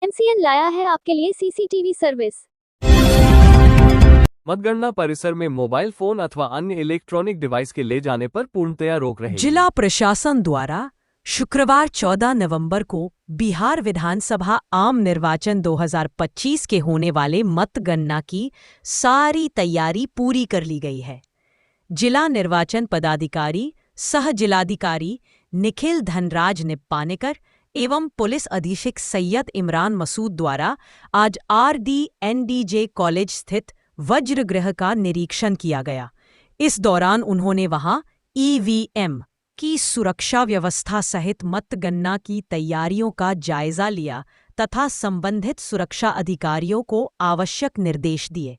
MCN लाया है आपके लिए CCTV सर्विस। मतगणना परिसर में मोबाइल फोन अथवा अन्य इलेक्ट्रॉनिक डिवाइस के ले जाने पर पूर्णतया रोक रहेगी। जिला प्रशासन द्वारा शुक्रवार 14 नवंबर को बिहार विधानसभा आम निर्वाचन 2025 के होने वाले मतगणना की सारी तैयारी पूरी कर ली गई है। जिला निर्वाचन पदाधिकारी सह जिलाधिकारी निखिल धनराज निप्पानेकर एवं पुलिस अधीक्षक सैयद इमरान मसूद द्वारा आज RDNDJ कॉलेज स्थित वज्रगृह का निरीक्षण किया गया। इस दौरान उन्होंने वहां EVM की सुरक्षा व्यवस्था सहित मतगणना की तैयारियों का जायजा लिया तथा संबंधित सुरक्षा अधिकारियों को आवश्यक निर्देश दिए।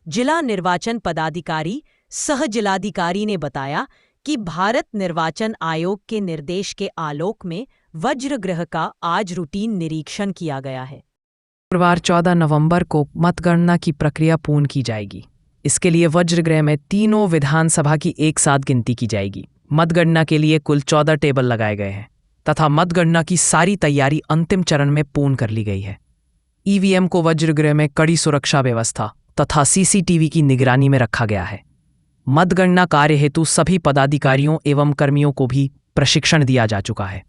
जिला निर्वाचन पदाधिकारी सह जिलाधिकारी ने बताया कि भारत निर्वाचन आयोग के निर्देश के आलोक में वज्रगृह का आज रूटीन निरीक्षण किया गया है। शुक्रवार 14 नवंबर को मतगणना की प्रक्रिया पूर्ण की जाएगी। इसके लिए वज्रगृह में तीनों विधानसभा की एक साथ गिनती की जाएगी। मतगणना के लिए कुल 14 टेबल लगाए गए हैं तथा मतगणना की सारी तैयारी अंतिम चरण में पूर्ण कर ली गई है। EVM को वज्रगृह में कड़ी सुरक्षा व्यवस्था तथा CCTV की निगरानी में रखा गया है। मतगणना कार्य हेतु सभी पदाधिकारियों एवं कर्मियों को भी प्रशिक्षण दिया जा चुका है।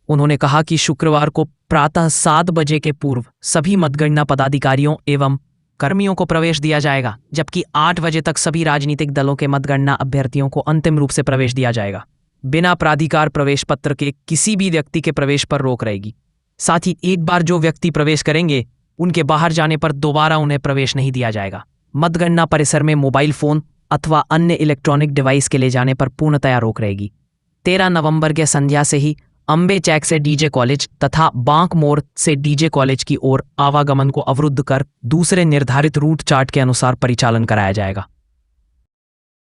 उन्होंने कहा कि शुक्रवार को प्रातः 7 बजे के पूर्व सभी मतगणना पदाधिकारियों एवं कर्मियों को प्रवेश दिया जाएगा, जबकि 8 बजे तक सभी राजनीतिक दलों के मतगणना अभ्यर्थियों को अंतिम रूप से प्रवेश दिया जाएगा। बिना प्राधिकार प्रवेश पत्र के किसी भी व्यक्ति के प्रवेश पर रोक रहेगी। साथ ही एक बार जो व्यक्ति प्रवेश करेंगे उनके बाहर जाने पर दोबारा उन्हें प्रवेश नहीं दिया जाएगा। मतगणना परिसर में मोबाइल फोन अथवा अन्य इलेक्ट्रॉनिक डिवाइस के ले जाने पर पूर्णतया रोक रहेगी। 13 नवंबर के संध्या से ही अंबे चैक से DJ कॉलेज तथा बांक मोड़ से DJ कॉलेज की ओर आवागमन को अवरुद्ध कर दूसरे निर्धारित रूट चार्ट के अनुसार परिचालन कराया जाएगा।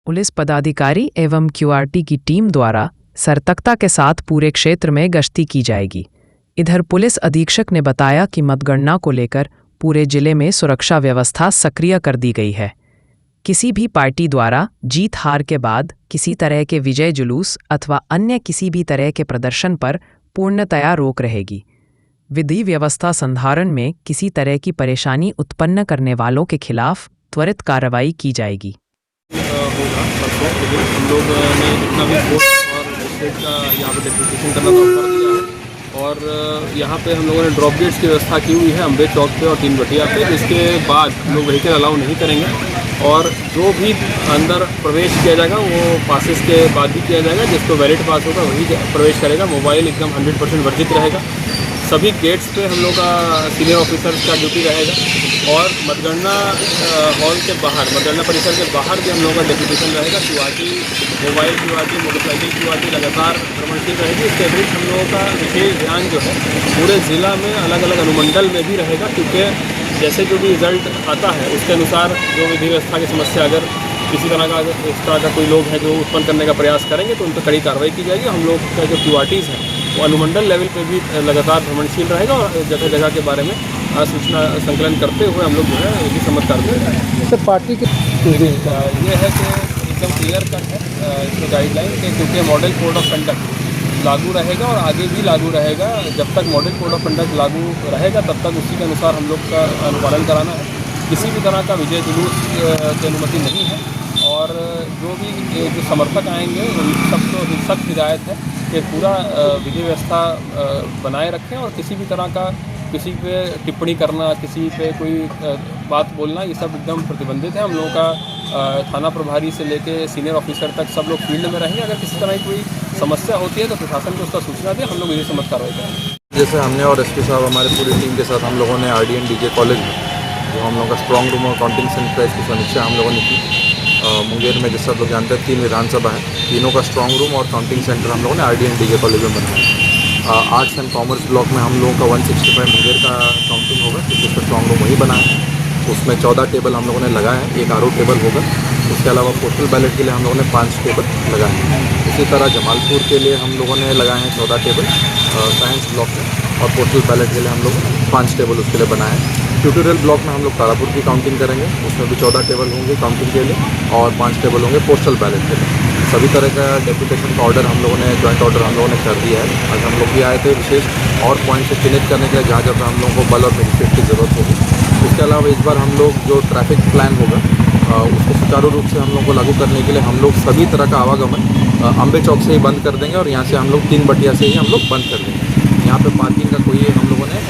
पुलिस पदाधिकारी एवं QRT की टीम द्वारा सतर्कता के साथ पूरे क्षेत्र में गश्ती की जाएगी। इधर पुलिस अधीक्षक ने बताया कि मतगणना को लेकर पूरे जिले में सुरक्षा व्यवस्था सक्रिय कर दी गई है। किसी भी पार्टी द्वारा जीत हार के बाद किसी तरह के विजय जुलूस अथवा अन्य किसी भी तरह के प्रदर्शन पर पूर्णतया रोक रहेगी। विधि व्यवस्था संधारण में किसी तरह की परेशानी उत्पन्न करने वालों के खिलाफ त्वरित कार्रवाई की जाएगी। होगा परसों, लेकिन हम लोग ने जितना भी फोर्स और स्टेट का यहाँ पर डेप्यूटेशन करना तो कर दिया है और यहाँ पे हम लोगों ने ड्रॉप गेट्स की व्यवस्था की हुई है अम्बे चौक पे और 3 भटिया पे। जिसके बाद हम लोग व्हीकल अलाउ नहीं करेंगे और जो भी अंदर प्रवेश किया जाएगा वो पासेस के बाद भी किया जाएगा। जिसको वैलिड पास होगा वही प्रवेश करेगा। मोबाइल एकदम 100% वर्जित रहेगा। सभी गेट्स पे हम लोग का सीनियर ऑफिसर्स का ड्यूटी रहेगा और मतगणना हॉल के बाहर, मतगणना परिसर के बाहर भी हम लोगों का डेप्यूटेशन रहेगा। QRT, mobile QRT, motorcycle QRT लगातार भ्रमणशील रहेगी। इसके अतिरिक्त हम लोगों का विशेष ध्यान जो है पूरे ज़िला में अलग अलग अनुमंडल में भी रहेगा, क्योंकि जैसे जो भी रिजल्ट आता है उसके अनुसार जो विधि व्यवस्था की समस्या अगर किसी तरह का इस तरह का कोई लोग हैं जो उत्पन्न करने का प्रयास करेंगे तो उन पर कड़ी कार्रवाई की जाएगी। हम लोग का जो QRTs हैं वो अनुमंडल लेवल पे भी लगातार भ्रमणशील रहेगा और जगह जगह के बारे में सूचना संकलन करते हुए हम लोग जो है इसकी समझ करते हैं। सर पार्टी के ये है कि एकदम क्लियर कट है इसमें गाइडलाइन के, क्योंकि मॉडल कोड ऑफ कंडक्ट लागू रहेगा और आगे भी लागू रहेगा। जब तक मॉडल कोड ऑफ कंडक्ट लागू रहेगा तब तक उसी के अनुसार हम लोग का अनुपालन कराना है। किसी भी तरह का विजय जुलूस की अनुमति नहीं है और जो भी जो समर्थक आएंगे उन सबको सख्त हिदायत है कि पूरा विधि व्यवस्था बनाए रखें और किसी भी तरह का किसी पे टिप्पणी करना, किसी पे कोई बात बोलना, ये सब एकदम प्रतिबंधित है। हम लोगों का थाना प्रभारी से लेके सीनियर ऑफिसर तक सब लोग फील्ड में रहेंगे। अगर किसी तरह की कोई समस्या होती है तो प्रशासन को उसका सूचना दें, हम लोग इसी समझ कार्रवाई करेंगे। जैसे हमने और SP साहब हमारे पूरी टीम के साथ हम लोगों ने RDNDJ कॉलेज में जो हम लोगों का स्ट्रॉन्ग रूम और काउंटिंग सेंटर है इसकी समीक्षा हम लोगों ने की। मुंगेर में जैसा लोग जानते हैं 3 विधानसभा है, तीनों का स्ट्रॉन्ग रूम और काउंटिंग सेंटर हम लोगों ने RDNDJ कॉलेज में बनाया। आर्ट्स एंड कॉमर्स ब्लॉक में हम लोगों का 165 मुंगेर का काउंटिंग होगा क्योंकि उसका स्ट्रॉन्ग रूम वही बना है। उसमें 14 टेबल हम लोगों ने लगाए हैं, 1 RO टेबल होगा। उसके अलावा पोस्टल बैलेट के लिए हम लोगों ने 5 टेबल लगाए हैं। इसी तरह जमालपुर के लिए हम लोगों ने लगाए हैं 14 टेबल साइंस ब्लॉक में और पोस्टल बैलेट के लिए हम लोग 5 टेबल उसके लिए बनाए हैं। ट्यूटोरियल ब्लॉक में हम लोग तारापुर की काउंटिंग करेंगे, उसमें भी 14 टेबल होंगे काउंटिंग के लिए और 5 टेबल होंगे पोस्टल बैलेट के लिए। सभी तरह का डेपुटेशन का ऑर्डर हम लोगों ने, जॉइंट ऑर्डर हम लोगों ने कर दिया है। आज हम लोग भी आए थे विशेष और पॉइंट से चिन्हित करने के लिए जहाँ जहाँ हम लोगों को बल और मजिस्ट्रेट की ज़रूरत होगी। इसके अलावा इस बार हम लोग जो ट्रैफिक प्लान होगा उसको सुचारू रूप से हम लोग को लागू करने के लिए हम लोग सभी तरह का आवागमन अम्बे चौक से ही बंद कर देंगे और यहाँ से हम लोग 3 बटिया से ही हम लोग बंद कर देंगे। यहाँ पे पार्किंग का कोई हम लोगों ने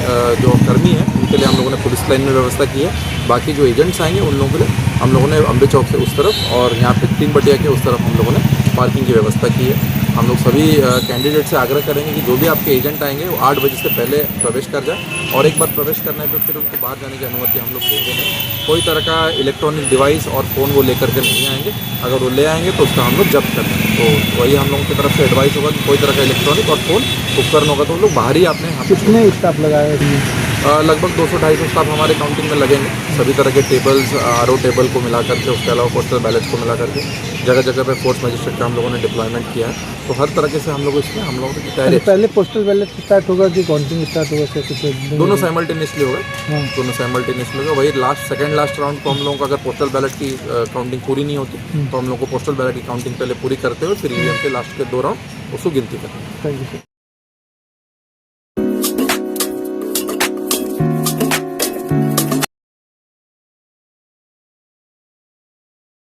जो कर्मी है उनके लिए हम लोगों ने पुलिस लाइन में व्यवस्था की है। बाकी जो एजेंट्स आएंगे उन लोगों के लिए हम लोगों ने अम्बे चौक से उस तरफ और यहाँ पे 3 बटिया के उस तरफ हम लोगों ने पार्किंग की व्यवस्था की है। हम लोग सभी कैंडिडेट से आग्रह करेंगे कि जो भी आपके एजेंट आएंगे वो 8 बजे से पहले प्रवेश कर जाए और एक बार प्रवेश करने पर फिर उनको बाहर जाने की अनुमति हम लोग देंगे नहीं। कोई तरह का इलेक्ट्रॉनिक डिवाइस और फ़ोन वो लेकर के नहीं आएंगे। अगर वो ले आएंगे तो उसका हम लोग जब्त कर देंगे। तो वही हम लोगों की तरफ से एडवाइस होगा कि कोई तरह का इलेक्ट्रॉनिक और फ़ोन उपकरण होगा तो हम लोग बाहर ही अपने यहाँ पे कितने स्टाफ लगाए हैं? लगभग 200-250 स्टाफ हमारे काउंटिंग में लगेंगे। सभी तरह के टेबल्स, आरओ टेबल को मिला करके, उसके अलावा पोस्टल बैलेट्स को मिला करके जगह जगह पे फोर्स मजिस्ट्रेट का हम लोगों ने डिप्लॉयमेंट किया है। तो हर तरह से हम लोग इसमें हम लोगों की तैयारी पहले पोस्टल बैलेट स्टार्ट होगा कि काउंटिंग स्टार्ट होगा? कुछ दोनों साइमल्टेनियसली होगा। हाँ। दोनों साइमल्टेनियसली होगा। वही सेकंड लास्ट राउंड को हम लोगों को अगर पोस्टल बैलेट की काउंटिंग पूरी नहीं होती तो हम लोग को पोस्टल बैलेट की काउंटिंग पहले पूरी करते हुए फिर ईवीएम के लास्ट के 2 राउंड उसको गिनती करते हैं। Thank you.